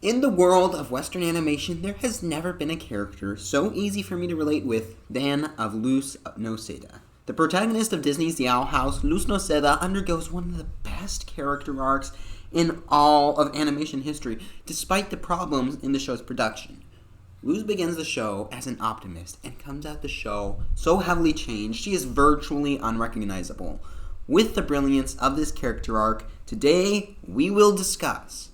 In the world of Western animation, there has never been a character so easy for me to relate with than of Luz Noceda. The protagonist of Disney's The Owl House, Luz Noceda undergoes one of the best character arcs in all of animation history, despite the problems in the show's production. Luz begins the show as an optimist and comes out the show so heavily changed she is virtually unrecognizable. With the brilliance of this character arc, today we will discuss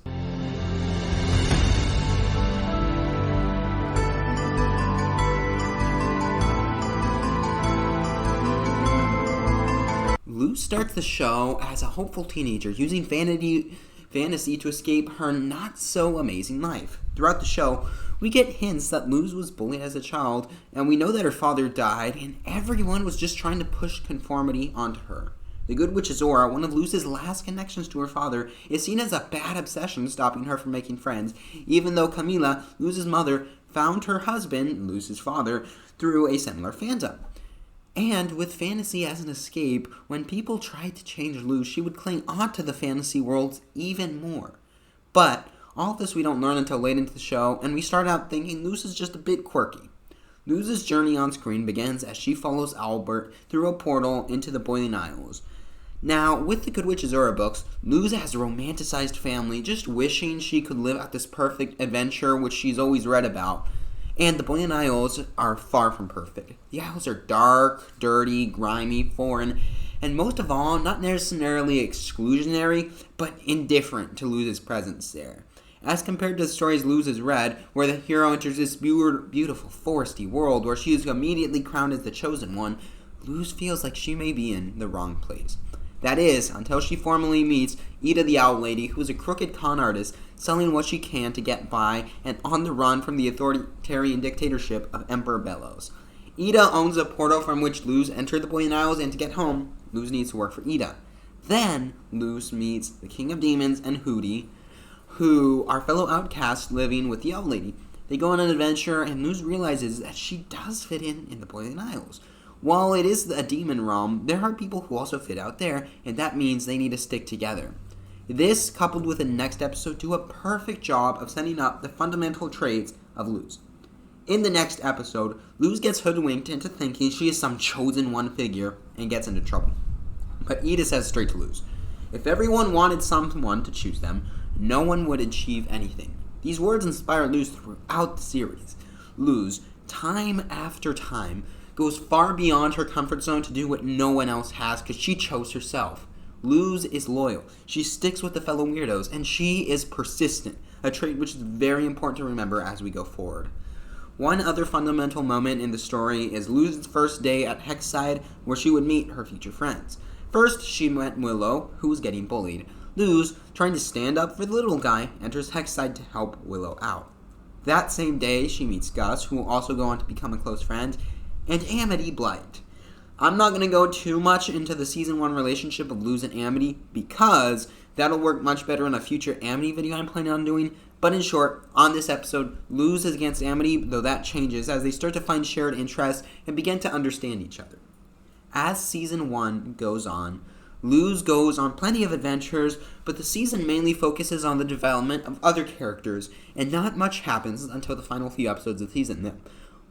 Luz starts the show as a hopeful teenager using fantasy to escape her not-so-amazing life. Throughout the show, we get hints that Luz was bullied as a child, and we know that her father died, and everyone was just trying to push conformity onto her. The Good Witch Zora, one of Luz's last connections to her father, is seen as a bad obsession stopping her from making friends, even though Camila, Luz's mother, found her husband, Luz's father, through a similar fandom. And with fantasy as an escape, when people tried to change Luz, she would cling onto the fantasy worlds even more. But all this we don't learn until late into the show, and we start out thinking Luz is just a bit quirky. Luz's journey on screen begins as she follows Albert through a portal into the Boiling Isles. Now, with the Good Witch Zora books, Luz has a romanticized family, just wishing she could live out this perfect adventure which she's always read about. And the Boiling Isles are far from perfect. The Isles are dark, dirty, grimy, foreign, and most of all, not necessarily exclusionary, but indifferent to Luz's presence there. As compared to the stories Luz has read, where the hero enters this beautiful foresty world where she is immediately crowned as the chosen one, Luz feels like she may be in the wrong place. That is, until she formally meets Ida the Owl Lady, who is a crooked con artist, selling what she can to get by and on the run from the authoritarian dictatorship of Emperor Belos. Ida owns a portal from which Luz entered the Boiling Isles, and to get home, Luz needs to work for Ida. Then, Luz meets the King of Demons and Hooty, who are fellow outcasts living with the Owl Lady. They go on an adventure, and Luz realizes that she does fit in the Boiling Isles. While it is a demon realm, there are people who also fit out there, and that means they need to stick together. This, coupled with the next episode, do a perfect job of setting up the fundamental traits of Luz. In the next episode, Luz gets hoodwinked into thinking she is some chosen one figure and gets into trouble. But Ida says straight to Luz, if everyone wanted someone to choose them, no one would achieve anything. These words inspire Luz throughout the series. Luz, time after time, goes far beyond her comfort zone to do what no one else has because she chose herself. Luz is loyal, she sticks with the fellow weirdos, and she is persistent, a trait which is very important to remember as we go forward. One other fundamental moment in the story is Luz's first day at Hexside, where she would meet her future friends. First, she met Willow, who was getting bullied. Luz, trying to stand up for the little guy, enters Hexside to help Willow out. That same day, she meets Gus, who will also go on to become a close friend, and Amity Blight. I'm not going to go too much into the Season 1 relationship of Luz and Amity because that'll work much better in a future Amity video I'm planning on doing. But in short, on this episode, Luz is against Amity, though that changes as they start to find shared interests and begin to understand each other. As Season 1 goes on, Luz goes on plenty of adventures, but the season mainly focuses on the development of other characters, and not much happens until the final few episodes of the season.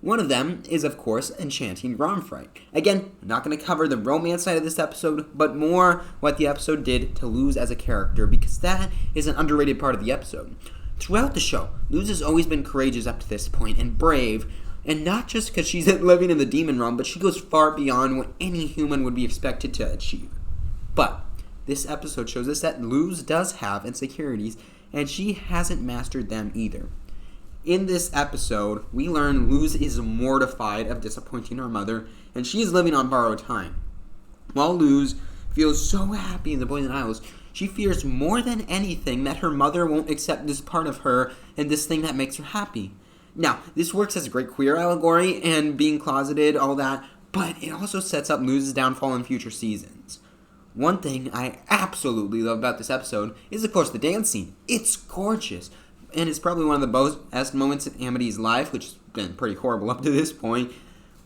One of them is, of course, Enchanting Gromfrey. Again, I'm not going to cover the romance side of this episode, but more what the episode did to Luz as a character, because that is an underrated part of the episode. Throughout the show, Luz has always been courageous up to this point and brave, and not just because she's living in the demon realm, but she goes far beyond what any human would be expected to achieve. But this episode shows us that Luz does have insecurities, and she hasn't mastered them either. In this episode, we learn Luz is mortified of disappointing her mother, and she is living on borrowed time. While Luz feels so happy in the Boiling Isles, she fears more than anything that her mother won't accept this part of her and this thing that makes her happy. Now, this works as a great queer allegory and being closeted, all that, but it also sets up Luz's downfall in future seasons. One thing I absolutely love about this episode is, of course, the dance scene. It's gorgeous. And it's probably one of the best moments in Amity's life, which has been pretty horrible up to this point.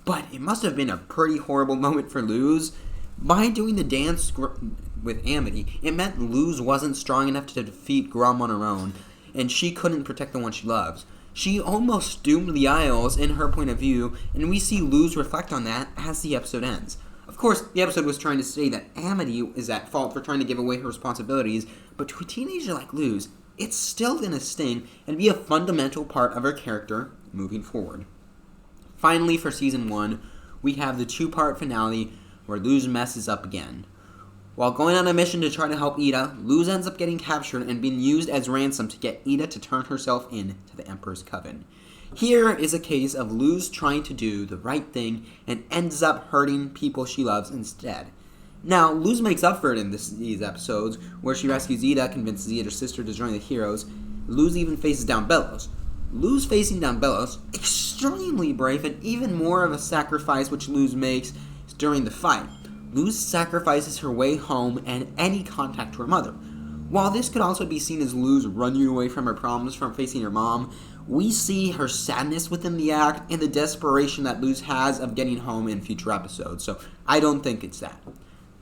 But it must have been a pretty horrible moment for Luz. By doing the dance with Amity, it meant Luz wasn't strong enough to defeat Grom on her own. and she couldn't protect the one she loves. She almost doomed the Isles in her point of view, and we see Luz reflect on that as the episode ends. Of course, the episode was trying to say that Amity is at fault for trying to give away her responsibilities, but to a teenager like Luz, it's still going to sting and be a fundamental part of her character moving forward. Finally, for Season 1, we have the two-part finale where Luz messes up again. While going on a mission to try to help Ida, Luz ends up getting captured and being used as ransom to get Ida to turn herself in to the Emperor's Coven. Here is a case of Luz trying to do the right thing and ends up hurting people she loves instead. Now, Luz makes up for it in these episodes, where she rescues Ida, convinces Ida's sister to join the heroes. Luz even faces down Belos. Luz facing down Belos, extremely brave and even more of a sacrifice which Luz makes during the fight. Luz sacrifices her way home and any contact to her mother. While this could also be seen as Luz running away from her problems from facing her mom, we see her sadness within the act and the desperation that Luz has of getting home in future episodes, so I don't think it's that.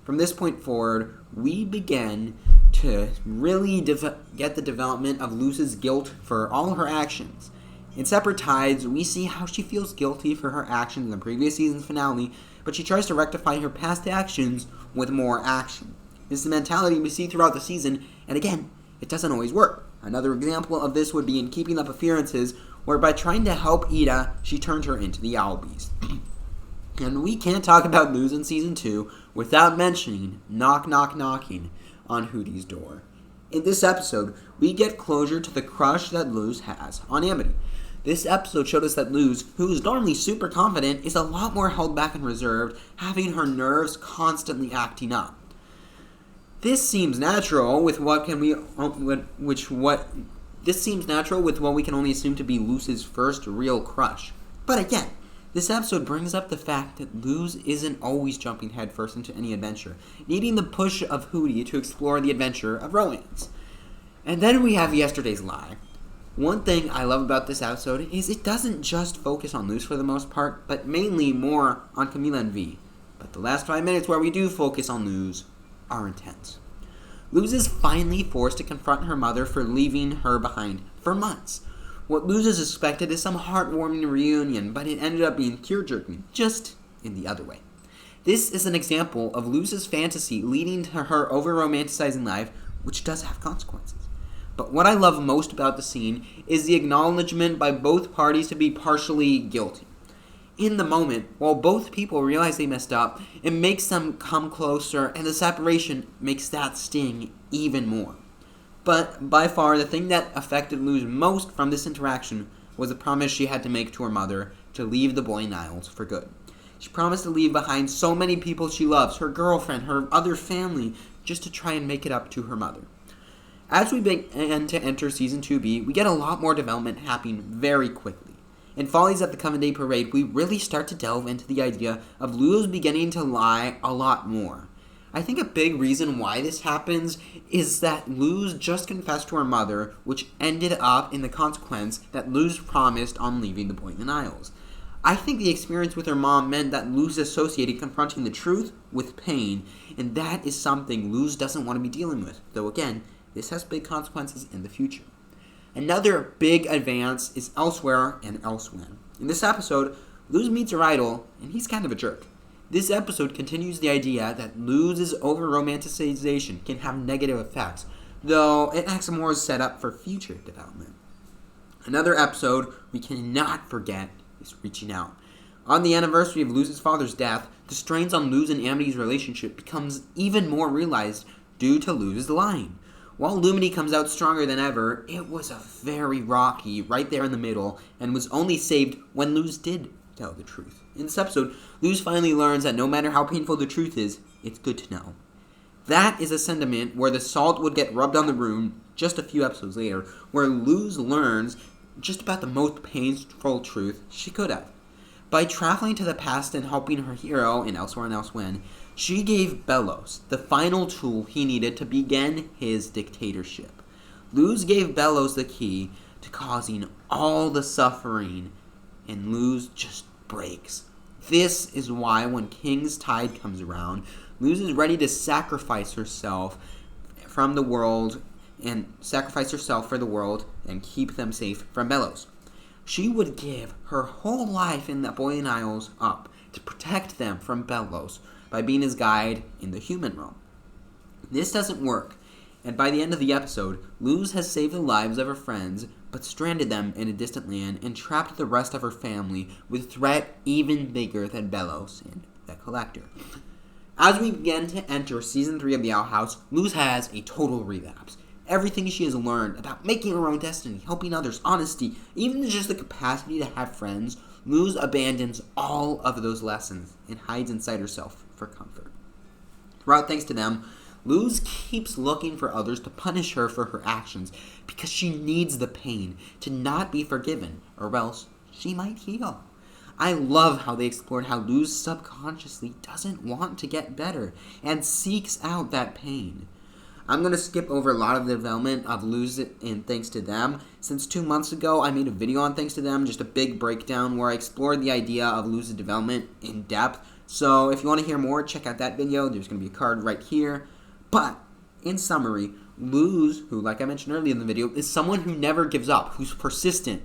From this point forward, we begin to really get the development of Luz's guilt for all her actions. In Separate Tides, we see how she feels guilty for her actions in the previous season's finale, but she tries to rectify her past actions with more action. This is the mentality we see throughout the season, and again, it doesn't always work. Another example of this would be in Keeping Up Appearances, where by trying to help Ida, she turned her into the Owl Beast. And we can't talk about Luz in Season 2 without mentioning Knock Knock Knocking on Hootie's door. In this episode, we get closure to the crush that Luz has on Amity. This episode showed us that Luz, who is normally super confident, is a lot more held back and reserved, having her nerves constantly acting up. This seems natural with what we can only assume to be Luz's first real crush. But again, this episode brings up the fact that Luz isn't always jumping headfirst into any adventure, needing the push of Hootie to explore the adventure of romance. And then we have Yesterday's Lie. One thing I love about this episode is it doesn't just focus on Luz for the most part, but mainly more on Camila and V. But the last 5 minutes where we do focus on Luz are intense. Luz is finally forced to confront her mother for leaving her behind for months. What Luz is expected is some heartwarming reunion, but it ended up being tear-jerking, just in the other way. This is an example of Luz's fantasy leading to her over-romanticizing life, which does have consequences. But what I love most about the scene is the acknowledgement by both parties to be partially guilty. In the moment, while both people realize they messed up, it makes them come closer, and the separation makes that sting even more. But by far, the thing that affected Luz most from this interaction was the promise she had to make to her mother to leave the Boiling Isles for good. She promised to leave behind so many people she loves, her girlfriend, her other family, just to try and make it up to her mother. As we begin to enter Season 2B, we get a lot more development happening very quickly. In Follies at the Coven Day Parade, we really start to delve into the idea of Luz beginning to lie a lot more. I think a big reason why this happens is that Luz just confessed to her mother, which ended up in the consequence that Luz promised on leaving the Boiling Isles. I think the experience with her mom meant that Luz associated confronting the truth with pain, and that is something Luz doesn't want to be dealing with, though again, this has big consequences in the future. Another big advance is Elsewhere and Elsewhen. In this episode, Luz meets her idol, and he's kind of a jerk. This episode continues the idea that Luz's over-romanticization can have negative effects, though it acts more as set up for future development. Another episode we cannot forget is Reaching Out. On the anniversary of Luz's father's death, the strains on Luz and Amity's relationship becomes even more realized due to Luz's lying. While Lumity comes out stronger than ever, it was a very rocky right there in the middle, and was only saved when Luz did tell the truth. In this episode, Luz finally learns that no matter how painful the truth is, it's good to know. That is a sentiment where the salt would get rubbed on the wound just a few episodes later, where Luz learns just about the most painful truth she could have. By traveling to the past and helping her hero in Elsewhere and Elsewhen, she gave Belos the final tool he needed to begin his dictatorship. Luz gave Belos the key to causing all the suffering, and Luz just breaks. This is why when King's Tide comes around, Luz is ready to sacrifice herself from the world and sacrifice herself for the world and keep them safe from Bellows. She would give her whole life in the Borean Isles up to protect them from Bellows by being his guide in the human realm. This doesn't work, and by the end of the episode, Luz has saved the lives of her friends, but stranded them in a distant land and trapped the rest of her family with a threat even bigger than Bellows and the Collector. As we begin to enter Season 3 of The Owl House, Luz has a total relapse. Everything she has learned about making her own destiny, helping others, honesty, even just the capacity to have friends, Luz abandons all of those lessons and hides inside herself for comfort. Throughout Thanks to Them, Luz keeps looking for others to punish her for her actions because she needs the pain to not be forgiven, or else she might heal. I love how they explored how Luz subconsciously doesn't want to get better and seeks out that pain. I'm going to skip over a lot of the development of Luz in Thanks to Them. Since 2 months ago, I made a video on Thanks to Them, just a big breakdown where I explored the idea of Luz's development in depth. So if you want to hear more, check out that video. There's going to be a card right here. But, in summary, Luz, who, like I mentioned earlier in the video, is someone who never gives up, who's persistent,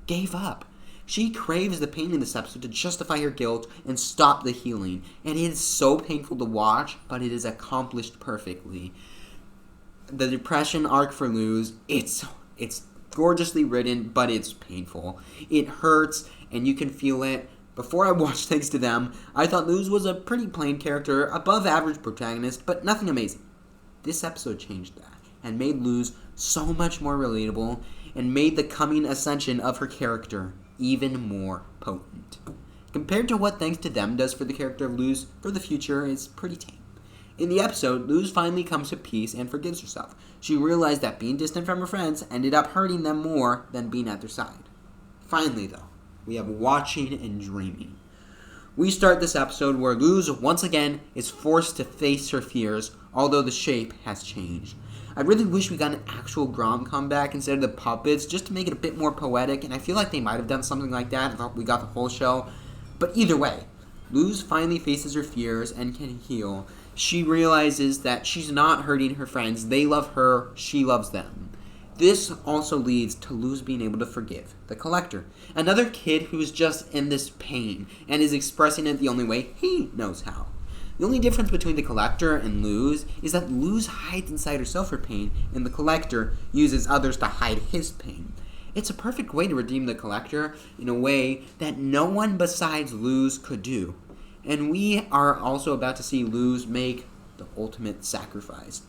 gave up. She craves the pain in this episode to justify her guilt and stop the healing. And it is so painful to watch, but it is accomplished perfectly. The depression arc for Luz, it's gorgeously written, but it's painful. It hurts, and you can feel it. Before I watched Thanks to Them, I thought Luz was a pretty plain character, above average protagonist, but nothing amazing. This episode changed that, and made Luz so much more relatable, and made the coming ascension of her character even more potent. Compared to what Thanks to Them does for the character of Luz, for the future is pretty tame. In the episode, Luz finally comes to peace and forgives herself. She realized that being distant from her friends ended up hurting them more than being at their side. Finally, though, we have watching and dreaming. We start this episode where Luz once again is forced to face her fears, although the shape has changed. I really wish we got an actual Grom comeback instead of the puppets, just to make it a bit more poetic, and I feel like they might have done something like that if we got the whole show. But either way, Luz finally faces her fears and can heal. She realizes that she's not hurting her friends. They love her. She loves them. This also leads to Luz being able to forgive the Collector, another kid who's just in this pain and is expressing it the only way he knows how. The only difference between the Collector and Luz is that Luz hides inside herself her pain, and the Collector uses others to hide his pain. It's a perfect way to redeem the Collector in a way that no one besides Luz could do. And we are also about to see Luz make the ultimate sacrifice.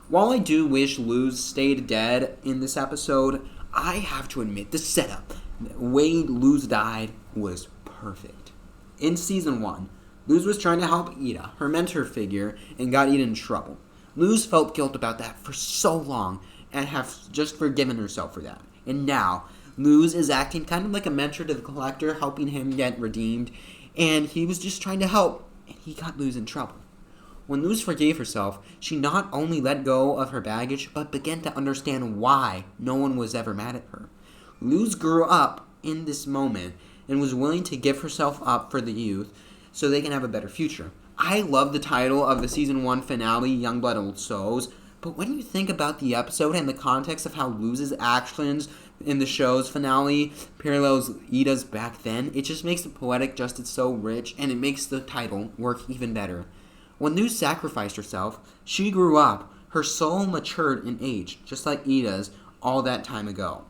While I do wish Luz stayed dead in this episode, I have to admit the setup, the way Luz died, was perfect. In Season 1, Luz was trying to help Ida, her mentor figure, and got Ida in trouble. Luz felt guilt about that for so long and have just forgiven herself for that. And now, Luz is acting kind of like a mentor to the Collector, helping him get redeemed, and he was just trying to help, and he got Luz in trouble. When Luz forgave herself, she not only let go of her baggage, but began to understand why no one was ever mad at her. Luz grew up in this moment and was willing to give herself up for the youth so they can have a better future. I love the title of the Season 1 finale, Youngblood Old Souls, but when you think about the episode and the context of how Luz's actions in the show's finale parallels Ida's back then, it just makes the poetic justice so rich, and it makes the title work even better. When Luz sacrificed herself, she grew up. Her soul matured in age, just like Ida's all that time ago.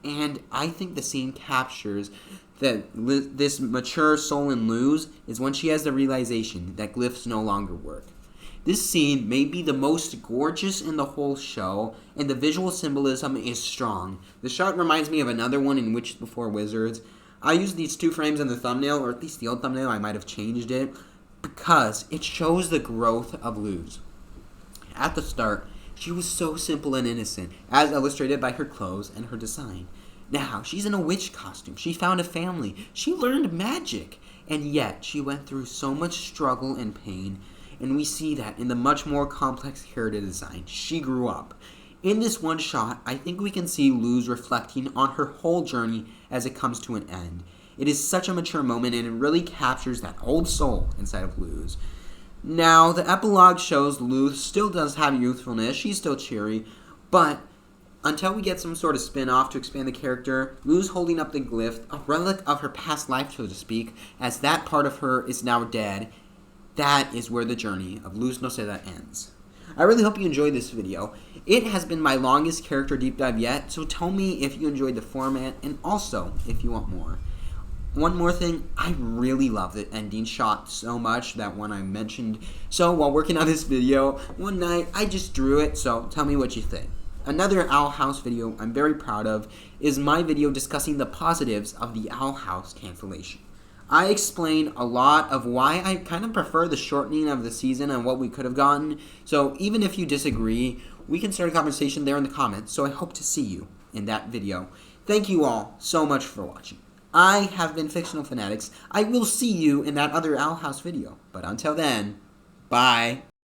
And I think the scene captures that this mature soul in Luz is when she has the realization that glyphs no longer work. This scene may be the most gorgeous in the whole show, and the visual symbolism is strong. The shot reminds me of another one in Witches Before Wizards. I used these two frames in the thumbnail, or at least the old thumbnail, I might have changed it, because it shows the growth of Luz. At the start, she was so simple and innocent, as illustrated by her clothes and her design. Now, she's in a witch costume. She found a family. She learned magic. And yet, she went through so much struggle and pain, and we see that in the much more complex character design. She grew up. In this one shot, I think we can see Luz reflecting on her whole journey as it comes to an end. It is such a mature moment, and it really captures that old soul inside of Luz. Now, the epilogue shows Luz still does have youthfulness. She's still cheery, but Until we get some sort of spin-off to expand the character, Luz holding up the glyph, a relic of her past life, so to speak, as that part of her is now dead, that is where the journey of Luz Noceda ends. I really hope you enjoyed this video. It has been my longest character deep dive yet, so tell me if you enjoyed the format and also if you want more. One more thing, I really love the ending shot so much, that one I mentioned. So while working on this video, one night I just drew it, so tell me what you think. Another Owl House video I'm very proud of is my video discussing the positives of the Owl House cancellation. I explain a lot of why I kind of prefer the shortening of the season and what we could have gotten, so even if you disagree, we can start a conversation there in the comments, so I hope to see you in that video. Thank you all so much for watching. I have been Fictional Fanatics. I will see you in that other Owl House video, but until then, bye.